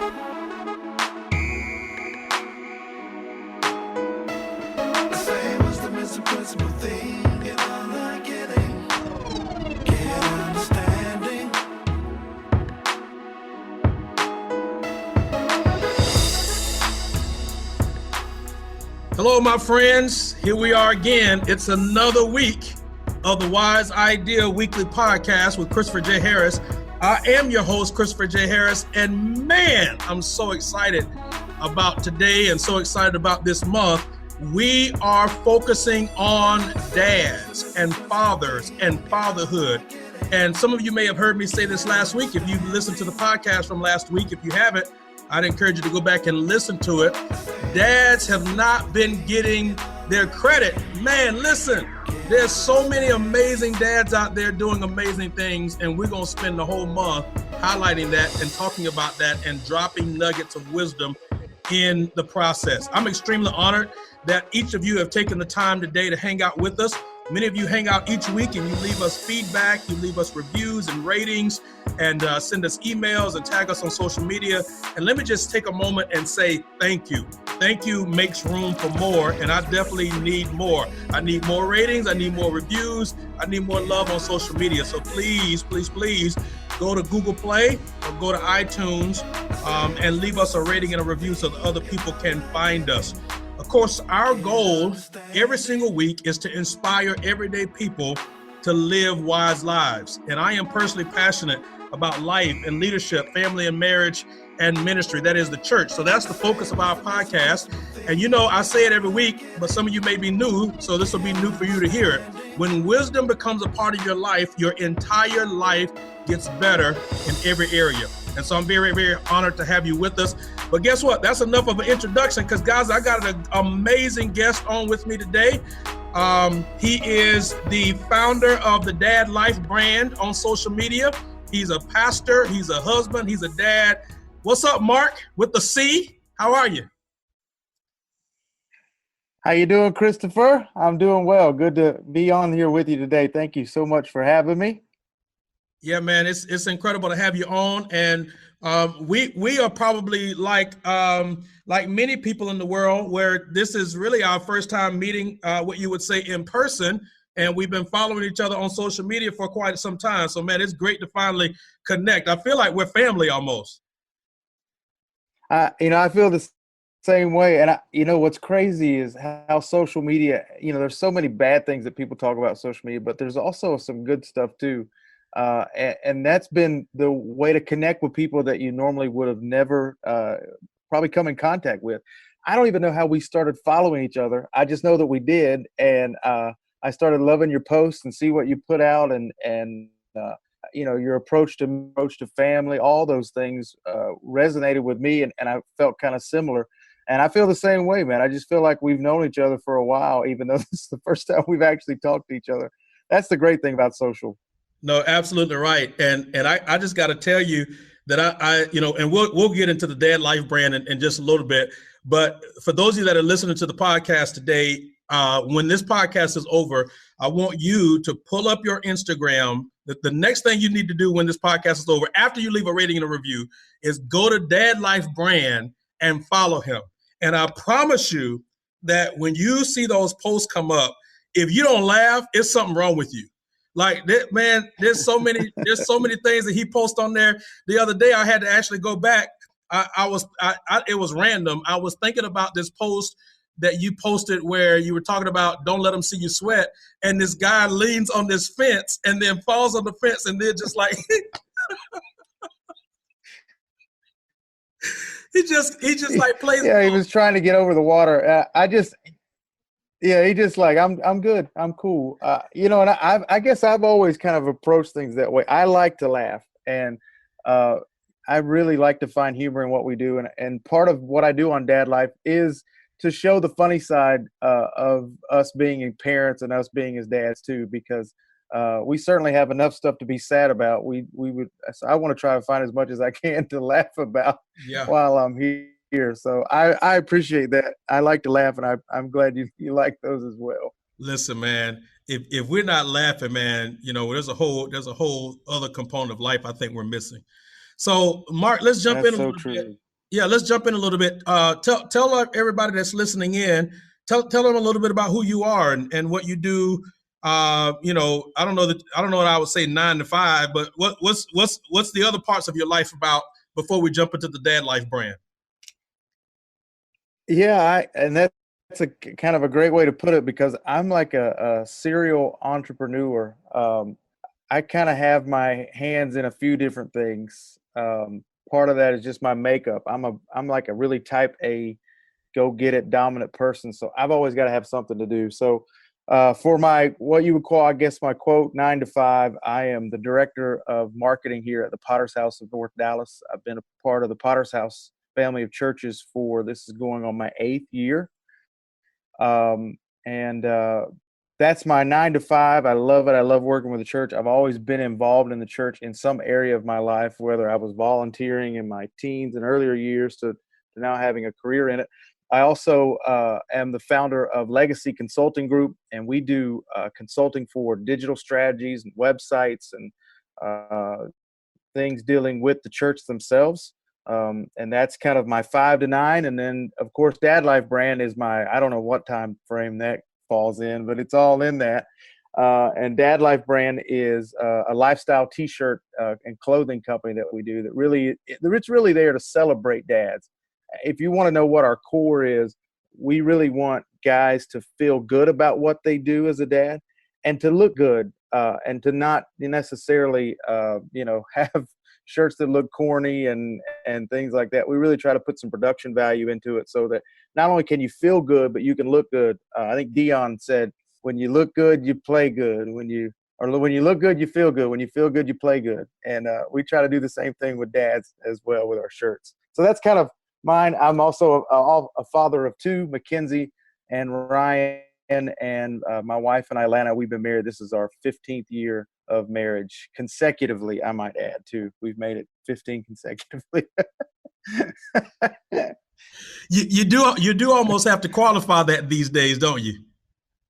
Hello, my friends. Here we are again. It's another week of the Wise Idea Weekly Podcast with Christopher J. Harris. I am your host, Christopher J. Harris, and man, I'm so excited about today and so excited about this month. We are focusing on dads and fathers and fatherhood. And some of you may have heard me say this last week. If you've listened to the podcast from last week, if you haven't, I'd encourage you to go back and listen to it. Dads have not been getting their credit. Man, listen, there's so many amazing dads out there doing amazing things, and we're going to spend the whole month highlighting that and talking about that and dropping nuggets of wisdom in the process. I'm extremely honored that each of you have taken the time today to hang out with us. Many of you hang out each week and you leave us feedback, you leave us reviews and ratings, and send us emails and tag us on social media. And let me just take a moment and say thank you. Thank you makes room for more, and I definitely need more. I need more ratings, I need more reviews, I need more love on social media. So please, please, please go to Google Play or go to iTunes and leave us a rating and a review so that other people can find us. Of course, our goal every single week is to inspire everyday people to live wise lives. And I am personally passionate about life and leadership, family and marriage and ministry. That is the church. So that's the focus of our podcast. And you know, I say it every week, but some of you may be new, so this will be new for you to hear it. When wisdom becomes a part of your life, your entire life gets better in every area. And so I'm very, very honored to have you with us. But guess what? That's enough of an introduction because, guys, I got an amazing guest on with me today. He is the founder of the Dad Life brand on social media. He's a pastor. He's a husband. He's a dad. What's up, Marc, with the C? How are you? How you doing, Christopher? I'm doing well. Good to be on here with you today. Thank you so much for having me. Yeah, man, it's incredible to have you on, and we are probably like many people in the world where this is really our first time meeting what you would say in person, and we've been following each other on social media for quite some time. So, man, it's great to finally connect. I feel like we're family almost. I feel the same way, and what's crazy is how social media. There's so many bad things that people talk about social media, but there's also some good stuff too. And that's been the way to connect with people that you normally would have never probably come in contact with. I don't even know how we started following each other. I just know that we did. And I started loving your posts and see what you put out and your approach to family, all those things resonated with me. And I felt kind of similar. And I feel the same way, man. I just feel like we've known each other for a while, even though this is the first time we've actually talked to each other. That's the great thing about social. No, absolutely right. And I just got to tell you that I and we'll get into the Dad Life brand in just a little bit. But for those of you that are listening to the podcast today, when this podcast is over, I want you to pull up your Instagram. The next thing you need to do when this podcast is over, after you leave a rating and a review, is go to Dad Life brand and follow him. And I promise you that when you see those posts come up, if you don't laugh, it's something wrong with you. Like that, man, there's so many things that he posted on there. The other day, I had to actually go back. It was random. I was thinking about this post that you posted where you were talking about don't let them see you sweat, and this guy leans on this fence and then falls on the fence, and then just like he just like plays. Yeah, he was trying to get over the water. He just like, I'm good. I'm cool. And I guess I've always kind of approached things that way. I like to laugh, and I really like to find humor in what we do. And part of what I do on Dad Life is to show the funny side of us being parents and us being as dads too, because we certainly have enough stuff to be sad about. I want to try to find as much as I can to laugh about while I'm here. So I appreciate that. I like to laugh, and I'm glad you like those as well. Listen, man, if we're not laughing, man, there's a whole other component of life I think we're missing. So, Marc, let's jump in a little bit. Yeah, let's jump in a little bit. Tell everybody that's listening in, tell them a little bit about who you are and what you do. I don't know what I would say 9 to 5, but what's the other parts of your life about before we jump into the Dad Life brand? Yeah, and that's a kind of a great way to put it, because I'm like a serial entrepreneur. I kind of have my hands in a few different things. Part of that is just my makeup. I'm like a really type A, go get it dominant person. So I've always got to have something to do. So for my, what you would call, I guess, my quote 9 to 5, I am the director of marketing here at the Potter's House of North Dallas. I've been a part of the Potter's House family of churches this is going on my 8th year. And that's my 9 to 5. I love it. I love working with the church. I've always been involved in the church in some area of my life, whether I was volunteering in my teens and earlier years to now having a career in it. I also am the founder of Legacy Consulting Group, and we do consulting for digital strategies and websites and things dealing with the church themselves. And that's kind of my 5 to 9. And then, of course, Dad Life brand is I don't know what time frame that falls in, but it's all in that. And Dad Life brand is a lifestyle T-shirt and clothing company that we do it's really there to celebrate dads. If you want to know what our core is, we really want guys to feel good about what they do as a dad and to look good and to not necessarily, have shirts that look corny and things like that. We really try to put some production value into it so that not only can you feel good, but you can look good. I think Dion said, when you look good, you play good. When you look good, you feel good. When you feel good, you play good. And we try to do the same thing with dads as well with our shirts. So that's kind of mine. I'm also a father of 2, Mackenzie and Ryan, and my wife and I, Lana, we've been married. This is our 15th year of marriage consecutively, I might add, too. We've made it 15 consecutively. You do almost have to qualify that these days, don't you?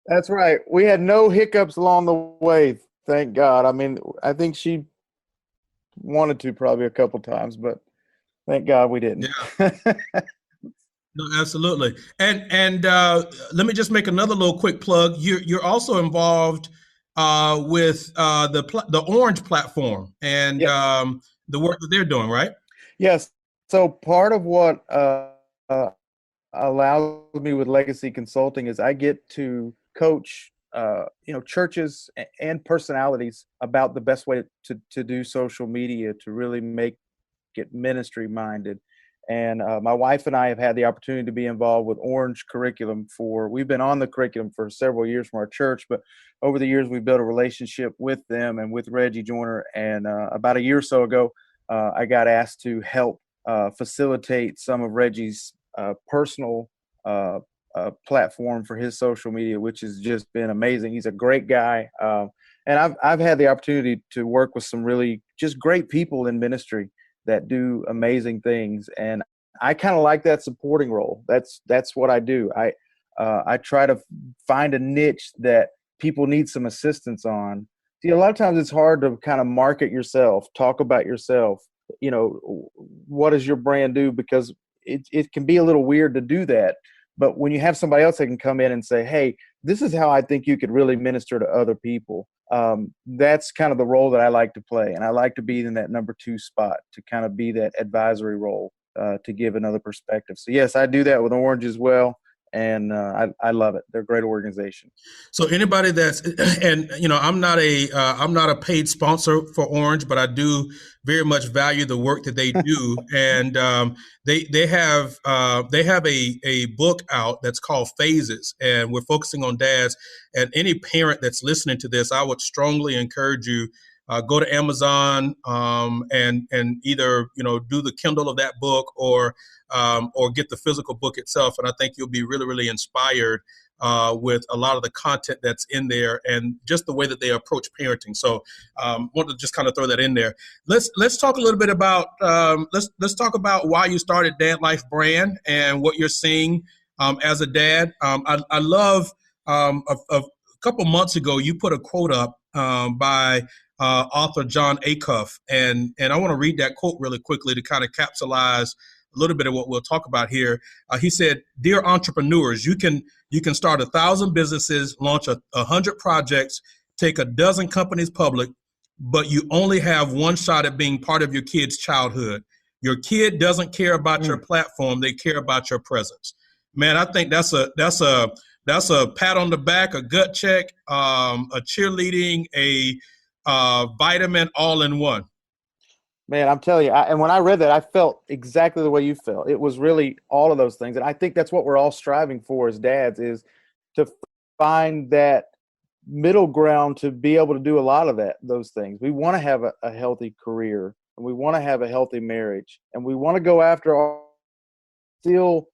That's right. We had no hiccups along the way, thank God. I mean, I think she wanted to probably a couple times, but thank God we didn't. Yeah. No, absolutely. And let me just make another little quick plug. You're also involved with the Orange platform and Yes. The work that they're doing, right? Yes. So part of what allows me with Legacy Consulting is I get to coach churches and personalities about the best way to do social media to really make it ministry minded. And my wife and I have had the opportunity to be involved with Orange curriculum we've been on the curriculum for several years from our church, but over the years we've built a relationship with them and with Reggie Joyner. And about a year or so ago, I got asked to help facilitate some of Reggie's personal platform for his social media, which has just been amazing. He's a great guy. And I've had the opportunity to work with some really just great people in ministry that do amazing things. And I kind of like that supporting role. That's what I do. I try to find a niche that people need some assistance on. See, a lot of times it's hard to kind of market yourself, talk about yourself. What does your brand do? Because it can be a little weird to do that. But when you have somebody else that can come in and say, hey, this is how I think you could really minister to other people. That's kind of the role that I like to play. And I like to be in that number 2 spot to kind of be that advisory role to give another perspective. So, yes, I do that with Orange as well. And I love it. They're a great organization. So anybody and I'm not a paid sponsor for Orange, but I do very much value the work that they do. And they have a book out that's called Phases, and we're focusing on dads. And any parent that's listening to this, I would strongly encourage you, go to Amazon and either do the Kindle of that book or get the physical book itself. And I think you'll be really, really inspired with a lot of the content that's in there and just the way that they approach parenting. So want to just kind of throw that in there. Let's talk a little bit about let's talk about why you started Dad Life brand and what you're seeing as a dad. I love a couple months ago you put a quote up by author John Acuff, and I want to read that quote really quickly to kind of capsulize little bit of what we'll talk about here. He said, "Dear entrepreneurs, you can start 1,000 businesses, launch 100 projects, take a dozen companies public, but you only have one shot at being part of your kid's childhood. Your kid doesn't care about your platform; they care about your presence." Man, I think that's a pat on the back, a gut check, a cheerleading, a vitamin all in one. Man, I'm telling you, and when I read that, I felt exactly the way you felt. It was really all of those things. And I think that's what we're all striving for as dads, is to find that middle ground to be able to do a lot of those things. We want to have a healthy career, and we want to have a healthy marriage, and we want to go after still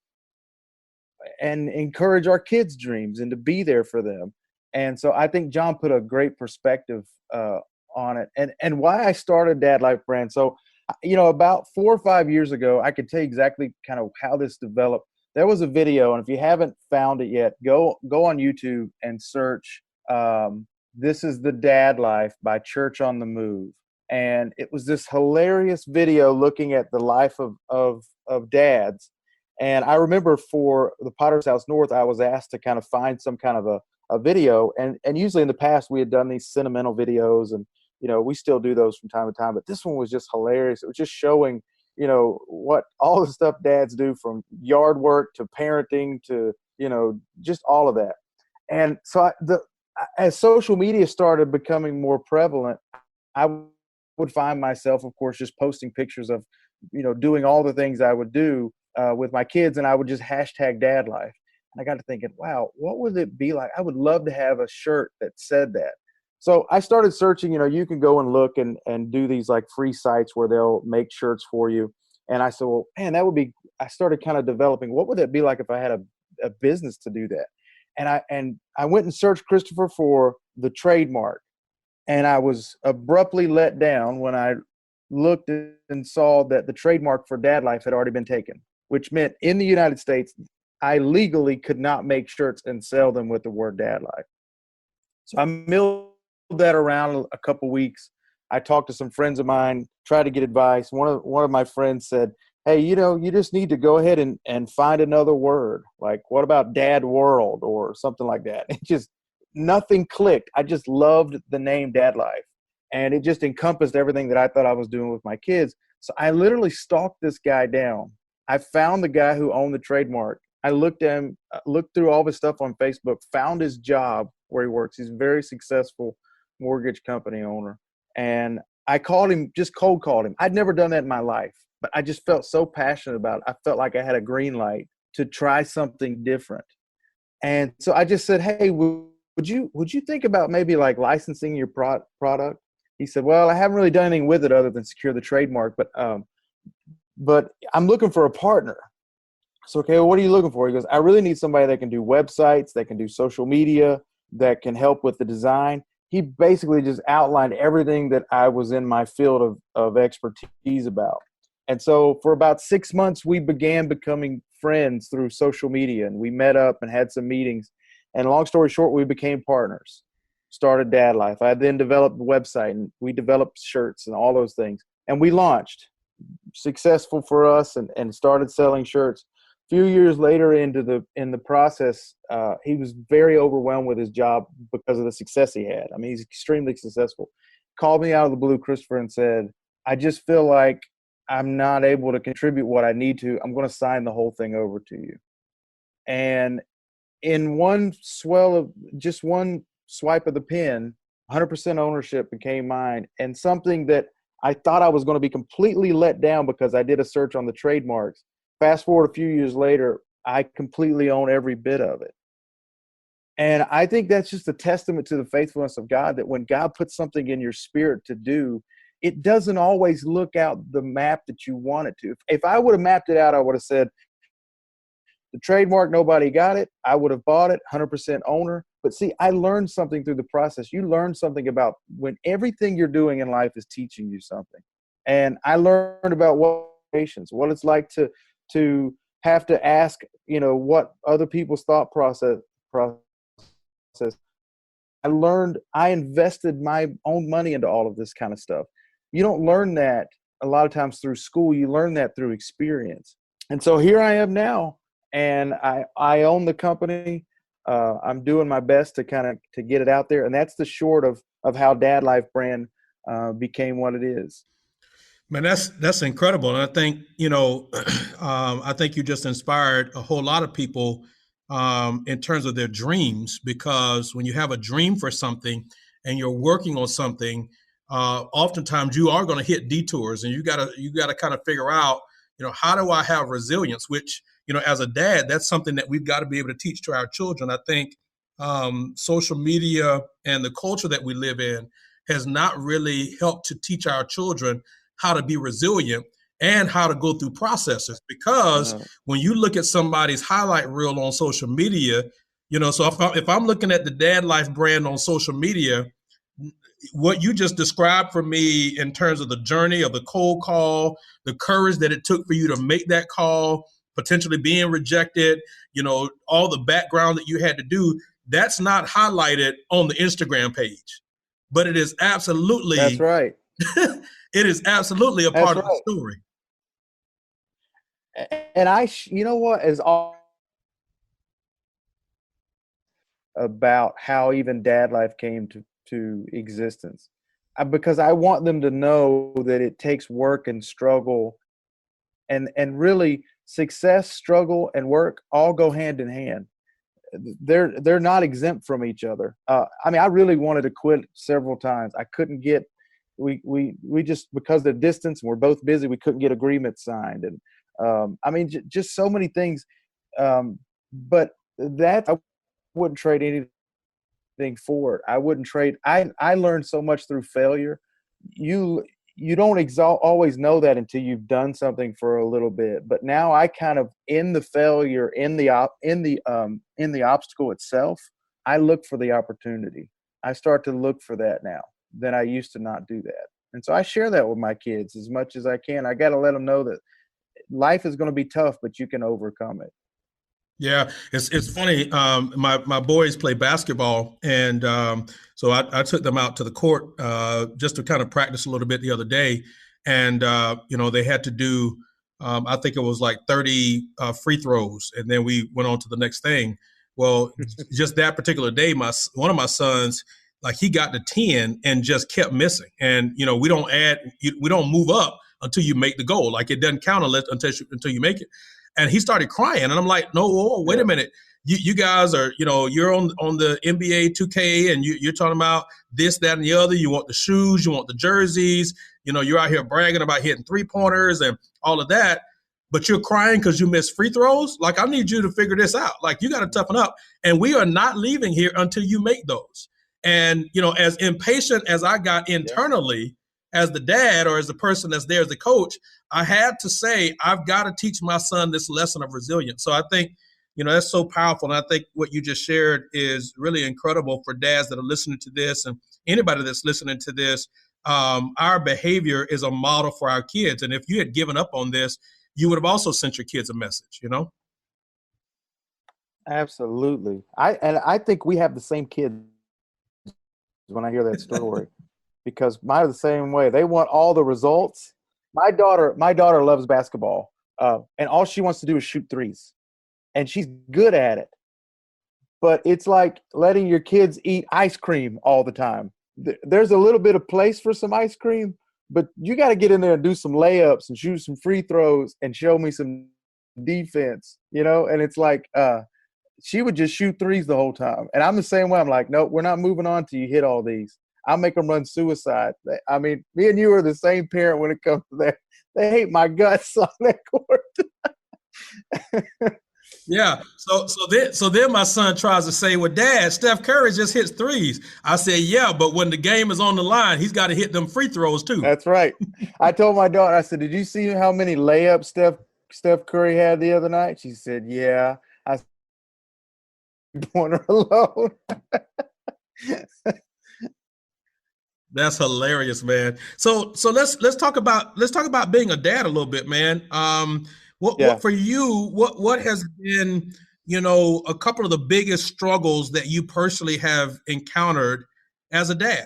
and encourage our kids' dreams and to be there for them. And so I think John put a great perspective on it, and why I started Dad Life Brand. So, about 4 or 5 years ago, I could tell you exactly kind of how this developed. There was a video, and if you haven't found it yet, go on YouTube and search "This is the Dad Life" by Church on the Move. And it was this hilarious video looking at the life of dads. And I remember for the Potter's House North, I was asked to kind of find some kind of a video, and usually in the past we had done these sentimental videos, and we still do those from time to time, but this one was just hilarious. It was just showing what all the stuff dads do, from yard work to parenting to just all of that. And so as social media started becoming more prevalent, I would find myself, of course, just posting pictures of doing all the things I would do with my kids, and I would just hashtag Dad Life. And I got to thinking, wow, what would it be like? I would love to have a shirt that said that. So I started searching. You can go and look and do these like free sites where they'll make shirts for you. And I said, well, man, that would be, I started kind of developing, what would it be like if I had a business to do that? And I went and searched, Christopher, for the trademark. And I was abruptly let down when I looked and saw that the trademark for Dad Life had already been taken, which meant in the United States, I legally could not make shirts and sell them with the word Dad Life. So I milled that around a couple weeks. I talked to some friends of mine, tried to get advice. One of my friends said, hey, you just need to go ahead and find another word. Like, what about Dad World or something like that? It just, nothing clicked. I just loved the name Dad Life. And it just encompassed everything that I thought I was doing with my kids. So I literally stalked this guy down. I found the guy who owned the trademark. I looked at him, looked through all his stuff on Facebook, found his job where he works. He's a very successful mortgage company owner. And I called him, just cold called him. I'd never done that in my life, but I just felt so passionate about it. I felt like I had a green light to try something different. And so I just said, hey, would you think about maybe like licensing your product? He said, well, I haven't really done anything with it other than secure the trademark, but I'm looking for a partner. So, okay, well, what are you looking for? He goes, I really need somebody that can do websites, that can do social media, that can help with the design. He basically just outlined everything that I was in my field of expertise about. And so for about 6 months, we began becoming friends through social media, and we met up and had some meetings. And long story short, we became partners, started Dad Life. I then developed the website, and we developed shirts and all those things. And we launched, successful for us, and started selling shirts. A few years later in the process, he was very overwhelmed with his job because of the success he had. I mean, he's extremely successful. Called me out of the blue, Christopher, and said, I just feel like I'm not able to contribute what I need to. I'm going to sign the whole thing over to you. And in one one swipe of the pen, 100% ownership became mine. And something that I thought I was going to be completely let down because I did a search on the trademarks. Fast forward a few years later, I completely own every bit of it. And I think that's just a testament to the faithfulness of God, that when God puts something in your spirit to do, it doesn't always look out the map that you want it to. If I would have mapped it out, I would have said, the trademark, nobody got it. I would have bought it, 100% owner. But see, I learned something through the process. You learn something about when everything you're doing in life is teaching you something. And I learned about what it's like to have to ask, what other people's thought process. I invested my own money into all of this kind of stuff. You don't learn that a lot of times through school. You learn that through experience. And so here I am now, and I own the company. I'm doing my best to to get it out there, and that's the short of how Dad Life brand became what it is. Man, that's incredible, and I think I think you just inspired a whole lot of people in terms of their dreams. Because when you have a dream for something and you're working on something, oftentimes you are going to hit detours, and you gotta kind of figure out, how do I have resilience? Which, as a dad, that's something that we've got to be able to teach to our children. I think social media and the culture that we live in has not really helped to teach our children how to be resilient and how to go through processes. Because No. when you look at somebody's highlight reel on social media, so if I'm looking at the Dad Life brand on social media, what you just described for me in terms of the journey of the cold call, the courage that it took for you to make that call, potentially being rejected, all the background that you had to do, that's not highlighted on the Instagram page. But it is That's absolutely right. it is absolutely a That's part of the right. story. And you know what is all about how even Dad Life came to existence. Because I want them to know that it takes work and struggle, and really success, struggle, and work all go hand in hand. They're not exempt from each other. I mean, I really wanted to quit several times. I couldn't get we just, because of the distance and we're both busy, we couldn't get agreements signed, and I mean, just so many things. But that I wouldn't trade anything for it. I wouldn't trade. I learned so much through failure. You don't always know that until you've done something for a little bit. But now I kind of, in the failure, in the obstacle itself, I look for the opportunity. I start to look for that now. Than I used to not do that. And so I share that with my kids as much as I can. I got to let them know that life is going to be tough, but you can overcome it. Yeah, it's funny. My boys play basketball, and so I took them out to the court just to kind of practice a little bit the other day, and they had to do, I think it was like 30 free throws, and then we went on to the next thing. Well, just that particular day, one of my sons, like, he got to 10 and just kept missing, and we don't move up until you make the goal. Like, it doesn't count until you make it. And he started crying, and I'm like, no, wait a minute. You guys are, you're on the NBA 2K, and you're talking about this, that, and the other. You want the shoes, you want the jerseys, you're out here bragging about hitting 3-pointers and all of that, but you're crying because you missed free throws. Like, I need you to figure this out. Like, you got to toughen up, and we are not leaving here until you make those. And, as impatient as I got internally, as the dad or as the person that's there as the coach, I had to say, I've got to teach my son this lesson of resilience. So I think, that's so powerful. And I think what you just shared is really incredible for dads that are listening to this, and anybody that's listening to this. Our behavior is a model for our kids. And if you had given up on this, you would have also sent your kids a message, Absolutely. I think we have the same kids when I hear that story. Because mine are the same way. They want all the results. My daughter loves basketball, and all she wants to do is shoot threes, and she's good at it. But it's like letting your kids eat ice cream all the time. There's a little bit of place for some ice cream, but you got to get in there and do some layups and shoot some free throws and show me some defense, And it's like she would just shoot threes the whole time, and I'm the same way. I'm like, nope, we're not moving on till you hit all these. I'll make them run suicide. I mean, me and you are the same parent when it comes to that. They hate my guts on that court. Yeah. So then my son tries to say, well, Dad, Steph Curry just hits threes. I said, yeah, but when the game is on the line, he's got to hit them free throws too. That's right. I told my daughter, I said, did you see how many layups Steph Curry had the other night? She said, yeah. I said, pointer alone. That's hilarious, man. So let's talk about being a dad a little bit, man. What for you? What has been, a couple of the biggest struggles that you personally have encountered as a dad?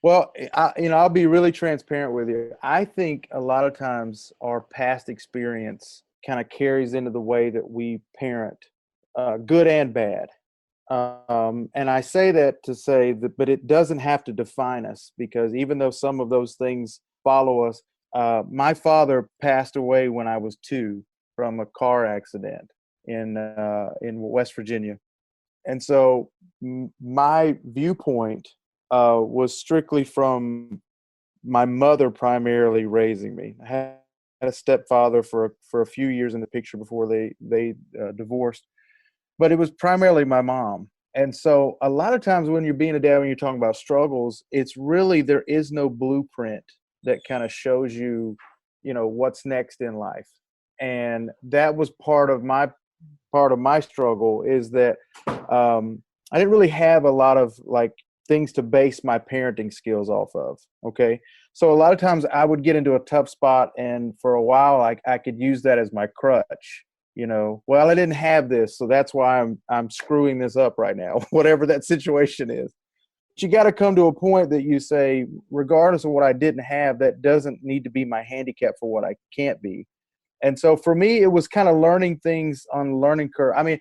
Well, I'll be really transparent with you. I think a lot of times our past experience kind of carries into the way that we parent, good and bad. And I say that to say that, but it doesn't have to define us, because even though some of those things follow us, my father passed away when I was 2 from a car accident in West Virginia. And so my viewpoint was strictly from my mother primarily raising me. I had a stepfather for a few years in the picture before they divorced, but it was primarily my mom. And so a lot of times when you're being a dad, when you're talking about struggles, it's really, there is no blueprint that kind of shows you, what's next in life. And that was part of my struggle, is that I didn't really have a lot of like things to base my parenting skills off of. Okay. So a lot of times I would get into a tough spot, and for a while, I could use that as my crutch. Well, I didn't have this, so that's why I'm screwing this up right now, whatever that situation is. But you got to come to a point that you say, regardless of what I didn't have, that doesn't need to be my handicap for what I can't be. And so for me, it was kind of learning things on the learning curve. I mean,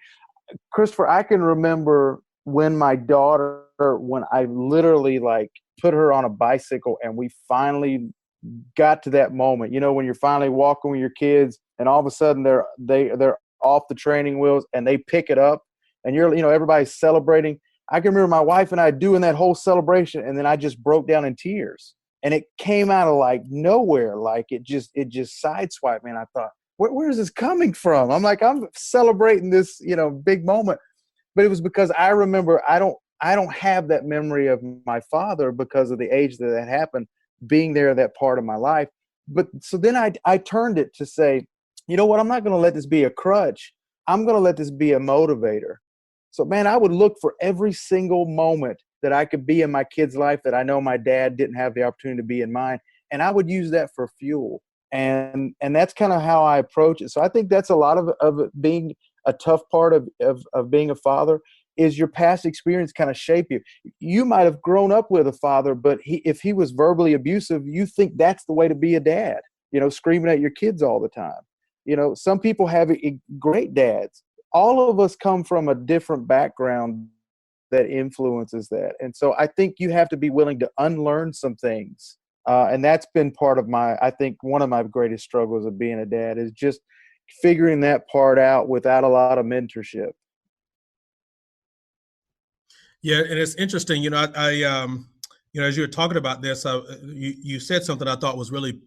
Christopher, I can remember when my daughter, when I literally like put her on a bicycle and we finally got to that moment, when you're finally walking with your kids and all of a sudden they're off the training wheels and they pick it up and everybody's celebrating. I can remember my wife and I doing that whole celebration, and then I just broke down in tears, and it came out of like nowhere. Like it just sideswiped me. And I thought, where is this coming from? I'm like, I'm celebrating this, big moment. But it was because I remember I don't have that memory of my father because of the age that happened, being there, that part of my life. But so then I turned it to say, you know what, I'm not going to let this be a crutch. I'm going to let this be a motivator. So, man, I would look for every single moment that I could be in my kid's life that I know my dad didn't have the opportunity to be in mine. And I would use that for fuel. And that's kind of how I approach it. So I think that's a lot of it being a tough part of being a father, is your past experience kind of shape you. You might have grown up with a father, but if he was verbally abusive, you think that's the way to be a dad, screaming at your kids all the time. Some people have great dads. All of us come from a different background that influences that. And so I think you have to be willing to unlearn some things. And that's been part of I think one of my greatest struggles of being a dad is just figuring that part out without a lot of mentorship. Yeah, and it's interesting. As you were talking about this, you said something I thought was really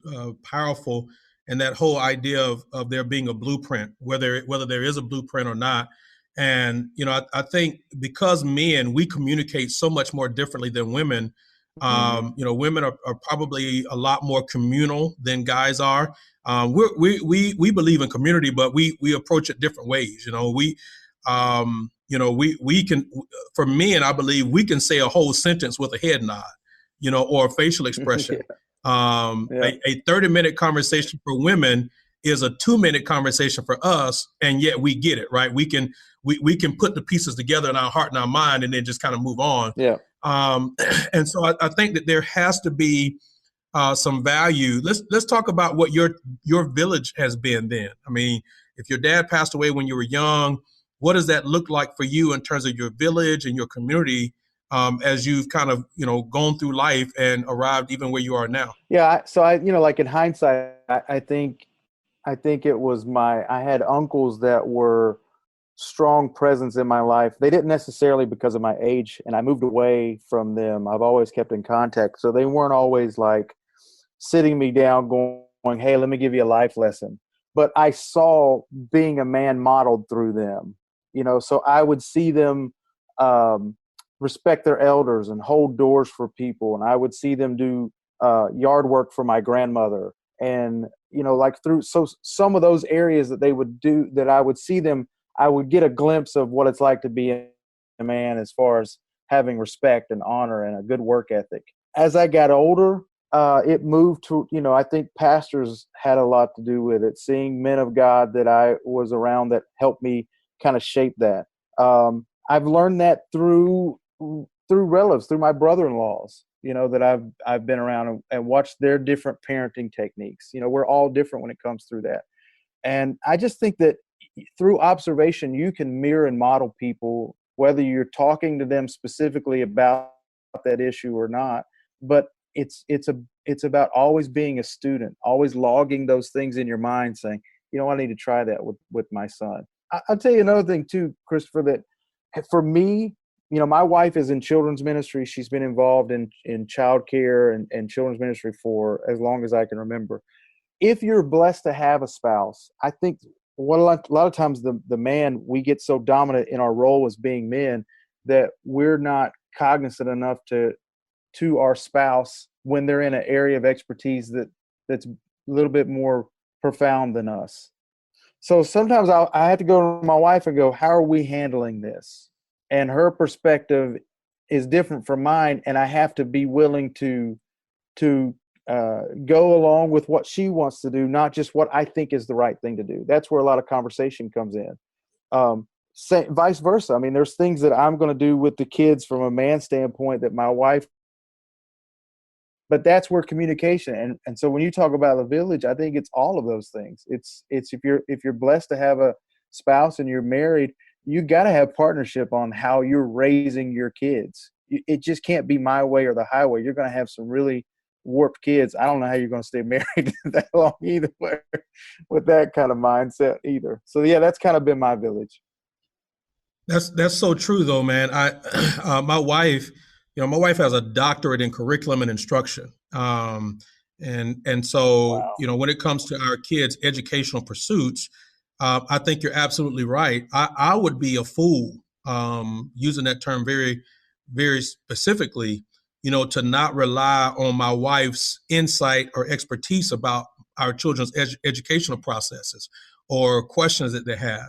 powerful, and that whole idea of there being a blueprint, whether there is a blueprint or not. And I think because men, we communicate so much more differently than women. Women are probably a lot more communal than guys are. We believe in community, but we approach it different ways. We can, for men, I believe we can say a whole sentence with a head nod, or a facial expression. A 30-minute conversation for women is a 2-minute conversation for us, and yet we get it, right? We can put the pieces together in our heart and our mind, and then just kind of move on. Yeah. And so I think that there has to be some value. Let's talk about what your village has been then. I mean, if your dad passed away when you were young, what does that look like for you in terms of your village and your community as you've kind of, gone through life and arrived even where you are now? Yeah. So like in hindsight, I think it was I had uncles that were strong presence in my life. They didn't necessarily because of my age, and I moved away from them. I've always kept in contact. So they weren't always like sitting me down going, hey, let me give you a life lesson. But I saw being a man modeled through them, so I would see them respect their elders and hold doors for people. And I would see them do yard work for my grandmother. And, like through some of those areas that they would do, that I would see them, I would get a glimpse of what it's like to be a man as far as having respect and honor and a good work ethic. As I got older, it moved to, I think pastors had a lot to do with it, seeing men of God that I was around that helped me kind of shape that. I've learned that through relatives, through my brother-in-laws, that I've been around and watched their different parenting techniques. We're all different when it comes through that. And I just think that through observation, you can mirror and model people, whether you're talking to them specifically about that issue or not. But it's about always being a student, always logging those things in your mind, saying, I need to try that with my son. I'll tell you another thing too, Christopher, that for me, my wife is in children's ministry. She's been involved in childcare and children's ministry for as long as I can remember. If you're blessed to have a spouse, I think a lot of times the man, we get so dominant in our role as being men that we're not cognizant enough to our spouse when they're in an area of expertise that's a little bit more profound than us. So sometimes I have to go to my wife and go, how are we handling this? And her perspective is different from mine, and I have to be willing to go along with what she wants to do, not just what I think is the right thing to do. That's where a lot of conversation comes in. Vice versa. I mean, there's things that I'm going to do with the kids from a man standpoint that my wife, but that's where communication. And so when you talk about the village, I think it's all of those things. It's if you're blessed to have a spouse and you're married, you got to have partnership on how you're raising your kids. It just can't be my way or the highway. You're going to have some really warped kids. I don't know how you're going to stay married that long either with that kind of mindset either. So yeah, that's kind of been my village. That's so true though, man. My wife has a doctorate in curriculum and instruction. And so, wow. When it comes to our kids' educational pursuits, I think you're absolutely right. I would be a fool, using that term very, very specifically, to not rely on my wife's insight or expertise about our children's educational processes or questions that they have,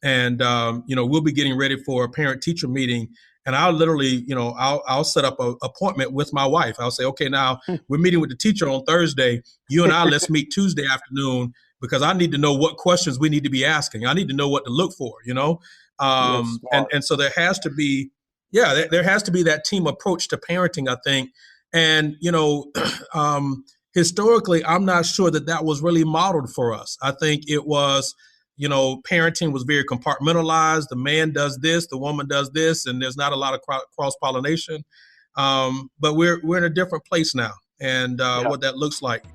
and, we'll be getting ready for a parent-teacher meeting. And I'll literally, I'll set up an appointment with my wife. I'll say, okay, now we're meeting with the teacher on Thursday. You and I, let's meet Tuesday afternoon, because I need to know what questions we need to be asking. I need to know what to look for, and so there has to be, there has to be that team approach to parenting, I think. And, historically, I'm not sure that was really modeled for us. I think it was, parenting was very compartmentalized. The man does this, the woman does this, and there's not a lot of cross-pollination. But we're in a different place now, and what that looks like.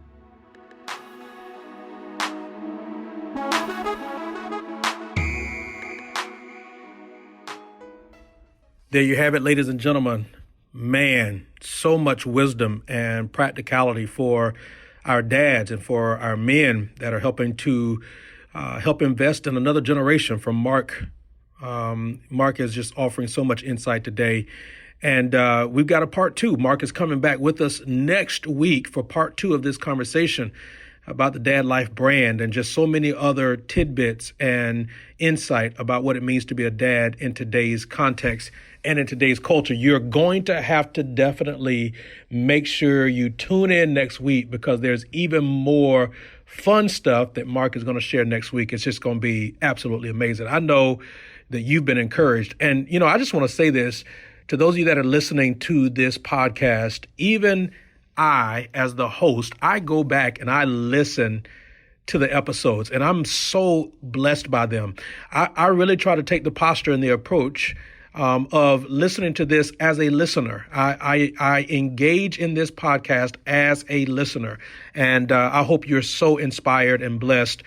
There you have it, ladies and gentlemen. Man, so much wisdom and practicality for our dads and for our men that are helping to help invest in another generation from Marc. Marc is just offering so much insight today. And we've got a part 2. Marc is coming back with us next week for part 2 of this conversation about the Dad Life brand and just so many other tidbits and insight about what it means to be a dad in today's context and in today's culture. You're going to have to definitely make sure you tune in next week, because there's even more fun stuff that Marc is going to share next week. It's just going to be absolutely amazing. I know that you've been encouraged. And, I just want to say this to those of you that are listening to this podcast. Even I, as the host, I go back and I listen to the episodes, and I'm so blessed by them. I really try to take the posture and the approach of listening to this as a listener. I engage in this podcast as a listener, and I hope you're so inspired and blessed,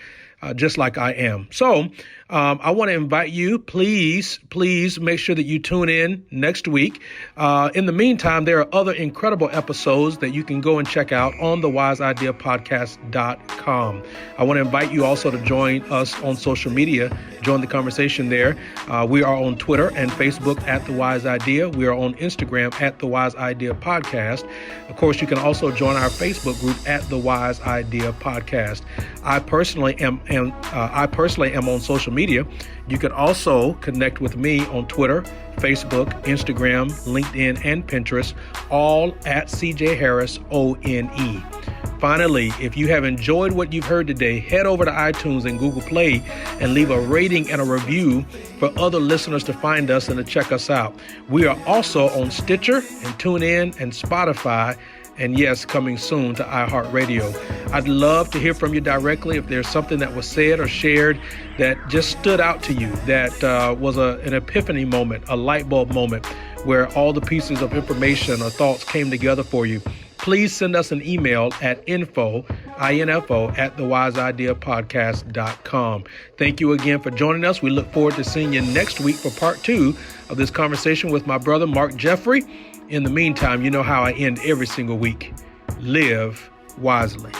just like I am. So I want to invite you, please make sure that you tune in next week. In the meantime, there are other incredible episodes that you can go and check out on thewiseideapodcast.com. I want to invite you also to join us on social media, join the conversation there. We are on Twitter and Facebook at The Wise Idea. We are on Instagram at The Wise Idea Podcast. Of course, you can also join our Facebook group at The Wise Idea Podcast. I personally am on social media. You can also connect with me on Twitter, Facebook, Instagram, LinkedIn, and Pinterest, all at CJ Harris, ONE. Finally, if you have enjoyed what you've heard today, head over to iTunes and Google Play and leave a rating and a review for other listeners to find us and to check us out. We are also on Stitcher and TuneIn and Spotify and yes, coming soon to iHeartRadio. I'd love to hear from you directly if there's something that was said or shared that just stood out to you, that was an epiphany moment, a light bulb moment, where all the pieces of information or thoughts came together for you. Please send us an email at info at thewiseideapodcast.com. Thank you again for joining us. We look forward to seeing you next week for part 2 of this conversation with my brother, Marc Jeffrey. In the meantime, you know how I end every single week. Live wisely.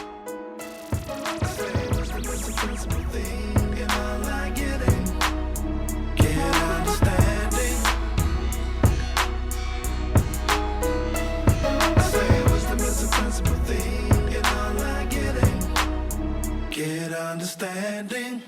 Get understanding.